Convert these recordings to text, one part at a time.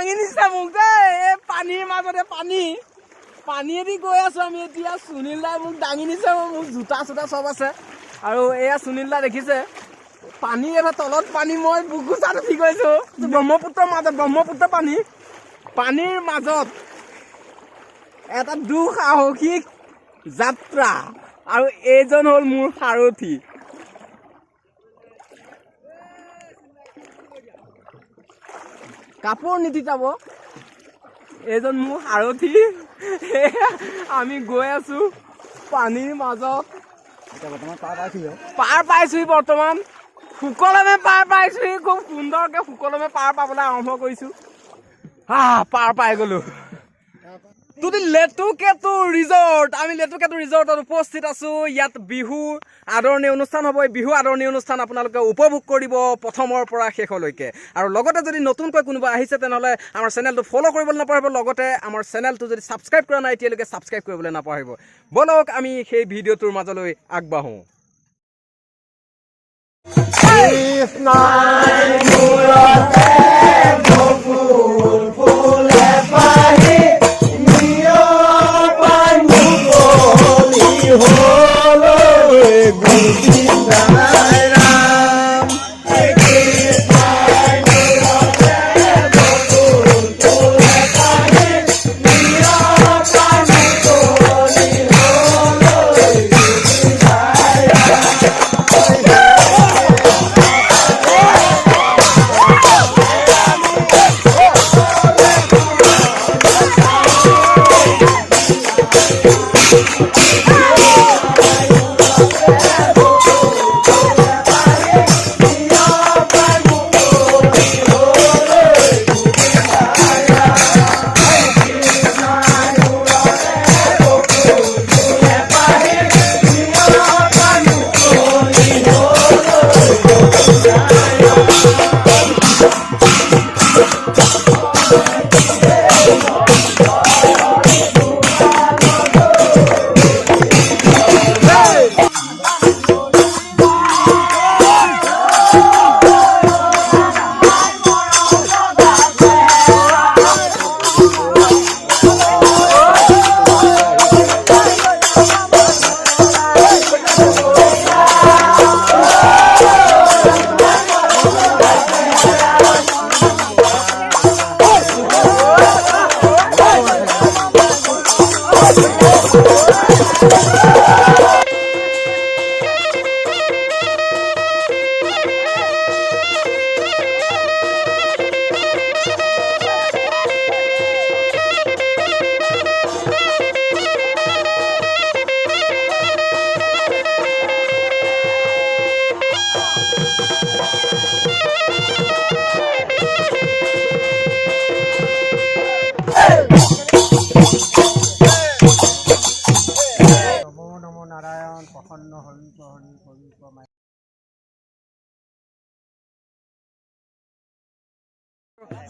দাঙি নিছে মোক যে এই পানীৰ মাজতে পানীয়েদি গৈ আছো আমি এতিয়া সুনীল দাই মোক দাঙি নিছে মোক জোতা চোতা চব আছে আৰু এয়া সুনীল দা দেখিছে পানী এটা তলত পানী মই বুকুচাত উঠি গৈছো ব্ৰহ্মপুত্ৰৰ মাজত ব্ৰহ্মপুত্ৰ পানীৰ মাজত এটা দুঃসাহসিক যাত্ৰা আৰু এইজন হ'ল মোৰ সাৰথী কাপোৰ নিতিতাব এইজন মোৰ সাৰথী আমি গৈ আছো পানীৰ মাজত পাৰ পাইছোহি বৰ্তমান সুকলমে পাৰ পাইছোহি খুব সুন্দৰকে সুকলমে পাৰ পাবলৈ আৰম্ভ কৰিছো পাৰ পাই গলো লেটুকেতু ৰিজৰ্ট আমি লেটুকেতু ৰিজৰ্টত উপস্থিত আছো ইয়াত বিহু আদৰণি অনুষ্ঠান হ'ব বিহু আদৰণি অনুষ্ঠান আপোনালোকে উপভোগ কৰিব প্ৰথমৰ পৰা শেষলৈকে আৰু লগতে যদি নতুনকৈ কোনোবা আহিছে তেনেহ'লে আমাৰ চেনেলটো ফ'ল' কৰিবলৈ নাপাহৰিব লগতে আমাৰ চেনেলটো যদি ছাবস্ক্ৰাইব কৰা নাই এতিয়ালৈকে ছাবস্ক্ৰাইব কৰিবলৈ নাপাহৰিব বলক আমি সেই ভিডিঅ'টোৰ মাজলৈ আগবাঢ়ো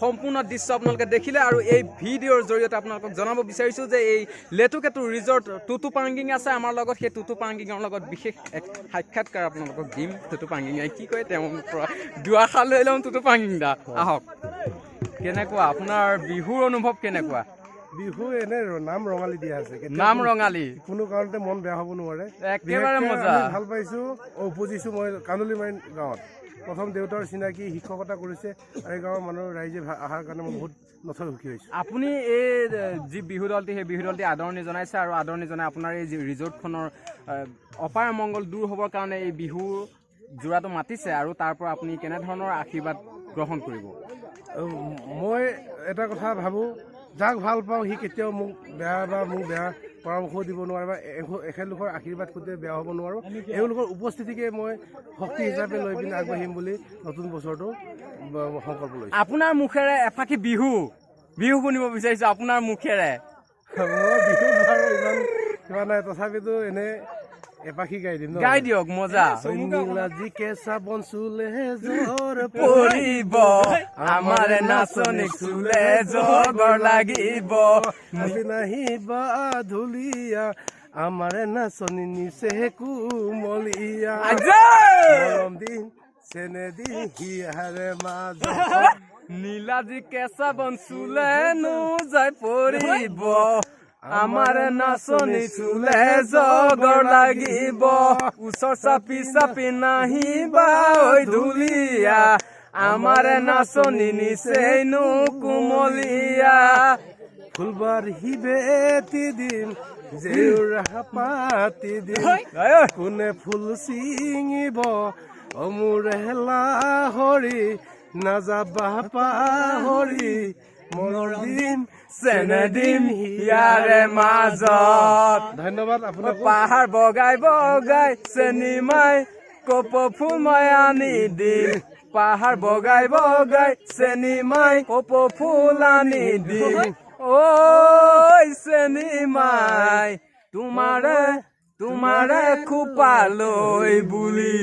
সম্পূৰ্ণ দৃশ্য আপোনালোকে দেখিলে আৰু এই ভিডিঅ'ৰ জৰিয়তে আপোনালোকক জনাব বিচাৰিছোঁ যে এই লেটুকেতু ৰিজৰ্ট টুটু পাংগিং আছে আমাৰ লগত সেই টুটু পাংগিঙৰ লগত বিশেষ এক সাক্ষাৎকাৰ আপোনালোকক দিম টুটু পাংগিঙে কি কয় তেওঁৰ পৰা দুআষাৰ লৈ ল'ম টুটু পাংগিং দা আহক কেনেকুৱা আপোনাৰ বিহুৰ অনুভৱ কেনেকুৱা বিহু এনে নাম ৰঙালী দিয়া আছে নাম ৰঙালী কোনো কাৰণতে মন বেয়া হ'ব নোৱাৰে একেবাৰে মজা ভাল পাইছো উপজিছো মই কান্দুলি মাইন গাঁৱত প্ৰথম দেউতাৰ চিনাকি শিক্ষকতা কৰিছে আৰু এই গাঁৱৰ মানুহ ৰাইজে অহাৰ কাৰণে মই বহুত নথৈ সুখী হৈছোঁ আপুনি এই যি বিহু দলটি সেই বিহু দলটি আদৰণি জনাইছে আৰু আদৰণি জনাই আপোনাৰ এই যি ৰিজৰ্টখনৰ অপাৰ মংগল দূৰ হ'বৰ কাৰণে এই বিহু জোৰাটো মাতিছে আৰু তাৰ পৰা আপুনি কেনেধৰণৰ আশীৰ্বাদ গ্ৰহণ কৰিব মই এটা কথা ভাবোঁ যাক ভাল পাওঁ সি কেতিয়াও মোক বেয়া পৰামৰ্শ দিব নোৱাৰে বা এখেতলোকৰ আশীৰ্বাদ কেতিয়াও বেয়া হ'ব নোৱাৰোঁ এওঁলোকৰ উপস্থিতিকে মই শক্তি হিচাপে লৈ পিনে আগবাঢ়িম বুলি নতুন বছৰটো সংকল্প লৈছোঁ আপোনাৰ মুখেৰে এফাকি বিহু শুনিব বিচাৰিছোঁ আপোনাৰ মুখেৰে মই বিহু নোৱাৰোঁ ইমান কিবা নাই তথাপিতো এনে এপাখি গাই দিম গাই দিয়ক মজা ইংৰাজী কেঁচা বন চুলে জ্বৰ পৰিব আমাৰ নাচনী চুলে জগৰ লাগিব নাহিবা ধুলীয়া আমাৰ নাচনী নিচে কুমলীয়া মৰম দিন চেনে দি হিয়াৰে মাজত নীলাজি কেঁচা বন চুলে নোযাই পৰিব আমাৰ নাচনি চুলে জগৰ লাগিব ওচৰ চাপি চাপি নাহিবা ঐ ধুলীয়া আমাৰ নাচনি নিচেইনো কুমলীয়া ফুলবাৰী বেটি দিম জেউৰা পাতি দিম কোনে ফুল ছিঙিব মোৰ লাহৰি নাযাবা পাহৰি মনৰ দিম চেনে দিম হিয়াৰে মাজত ধন্যবাদ আপোনাক পাহাৰ বগাই বগাই চেনি মাই কপৌ ফুল মই আনি দিম পাহাৰ বগাই বগাই চেনি মাই কপৌ ফুল আনি দিম ঐ চেনি মাই তোমাৰে খোপালৈ বুলি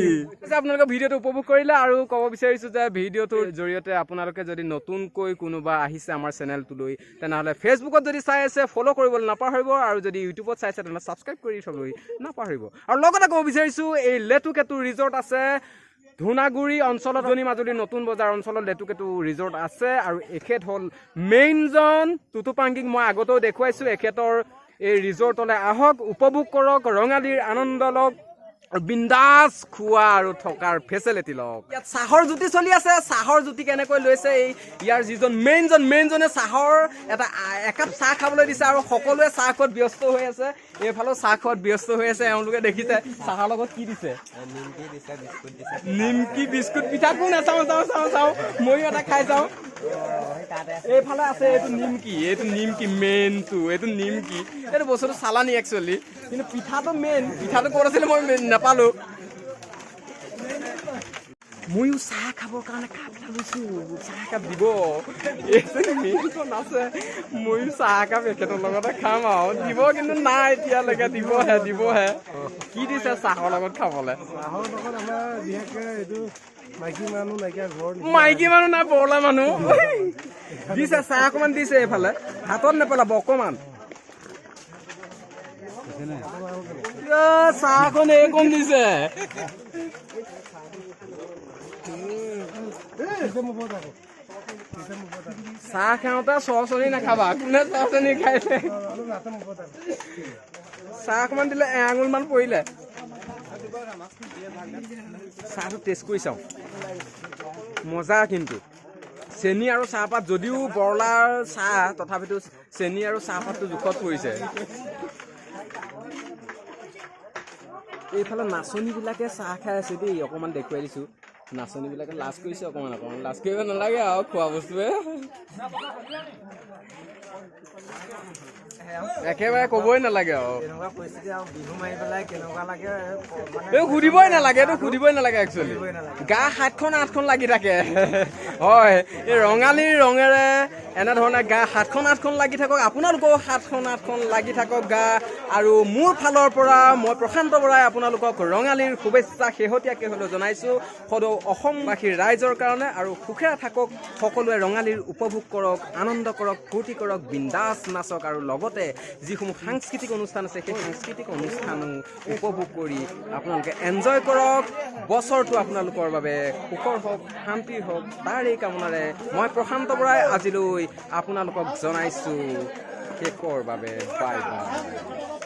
আপোনালোকে ভিডিঅ'টো উপভোগ কৰিলে আৰু ক'ব বিচাৰিছো যে ভিডিঅ'টোৰ জৰিয়তে আপোনালোকে যদি নতুনকৈ কোনোবা আহিছে আমাৰ চেনেলটোলৈ তেনেহ'লে ফেচবুকত যদি চাই আছে ফ'ল' কৰিবলৈ নাপাহৰিব আৰু যদি ইউটিউবত চাইছে তেনেহ'লে ছাবস্ক্ৰাইব কৰি থ'বলৈ নাপাহৰিব আৰু লগতে ক'ব বিচাৰিছো এই লেটুকেটু ৰিজৰ্ট আছে ধুনাগুৰি অঞ্চলত মাজুলীৰ নতুন বজাৰ অঞ্চলত লেটুকেটু ৰিজৰ্ট আছে আৰু এখেত হ'ল মেইনজন টুটুপাংগিক মই আগতেও দেখুৱাইছো এখেতৰ এই ৰিজৰ্টলৈ আহক উপভোগ কৰক ৰঙালীৰ আনন্দ লওক বিন্দাছ খোৱা আৰু থকাৰ ফেচিলিটি লওক ইয়াত চাহৰ জুতি চলি আছে চাহৰ জুতি কেনেকৈ লৈছে এই ইয়াৰ যিজন মেইনজনে চাহৰ একাপ চাহ খাবলৈ দিছে আৰু সকলোৱে চাহ খোৱাত ব্যস্ত হৈ আছে এইফালেও চাহ খোৱাত ব্যস্ত হৈ আছে এওঁলোকে দেখিছে চাহৰ লগত কি দিছে নিমকি বিস্কুট পিঠা কোন চাওঁ ময়ো এটা খাই যাওঁ এইফালে আছে এইটো নিমকি মেইনটো এইটো নিমকি এইটো বস্তুটো চালানি একচুৱেলি কিন্তু পিঠাটো মেইন পিঠাটো ক'ত আছিলে মই নাপালো ময়ো চাহ খাবৰ কাৰণে কাপ এটা লৈছো চাহ একাপ দিব মেইনখন আছে ময়ো চাহ একাপ এখেতৰ লগতে খাম আৰু দিব কিন্তু নাই এতিয়ালৈকে দিবহে কি দিছে চাহৰ লগত খাবলৈ চাহৰ লগত আমাৰ বিশেষকৈ এইটো মাইকী মানুহ নাই বৰলা মানুহ দিছে চাহ অকণমান দিছে এইফালে হাতত নেপেলাব অকণমান চাহখন এইকণ দিছে চাহ খাওঁতে চৰচৰি নাখাবা কোনে চৰচৰি খাইছে চাহ অকণমান দিলে এআঙুল মান পৰিলে চাহটো টেষ্ট কৰি চাওঁ মজা কিন্তু চেনি আৰু চাহপাত যদিও বৰলাৰ চাহ তথাপিতো চেনি আৰু চাহপাতটো জোখত পৰিছে এইফালে নাচনীবিলাকে চাহ খাই আছে দেই অকণমান দেখুৱাই দিছোঁ নাচনীবিলাকে লাজ কৰিছে অকণমান লাজ কৰিব নালাগে আৰু খোৱা বস্তুৱে একেবাৰে ক'বই নালাগে আৰু এইটো সুধিবই নালাগে একচুৱেলি গা 7খন 8খন লাগি থাকে হয় এই ৰঙালীৰ ৰঙেৰে এনেধৰণে গা 7খন 8খন লাগি থাকক আপোনালোকেও 7খন 8খন লাগি থাকক গা আৰু মোৰ ফালৰ পৰা মই প্ৰশান্ত বৰাই আপোনালোকক ৰঙালীৰ শুভেচ্ছা শেহতীয়াকৈ হ'লেও জনাইছোঁ সদৌ অসমবাসীৰ ৰাইজৰ কাৰণে আৰু সুখেৰে থাকক সকলোৱে ৰঙালীৰ উপভোগ কৰক আনন্দ কৰক ফূৰ্তি কৰক বিন্দাছ নাচক আৰু লগতে যিসমূহ সাংস্কৃতিক অনুষ্ঠান আছে সেই সাংস্কৃতিক অনুষ্ঠানো উপভোগ কৰি আপোনালোকে এনজয় কৰক বছৰটো আপোনালোকৰ বাবে সুখৰ হওক শান্তিৰ হওক তাৰ এই কামনাৰে মই প্ৰশান্ত বৰাই আজিলৈ আপোনালোকক জনাইছোঁ শেষৰ বাবে বাই বাই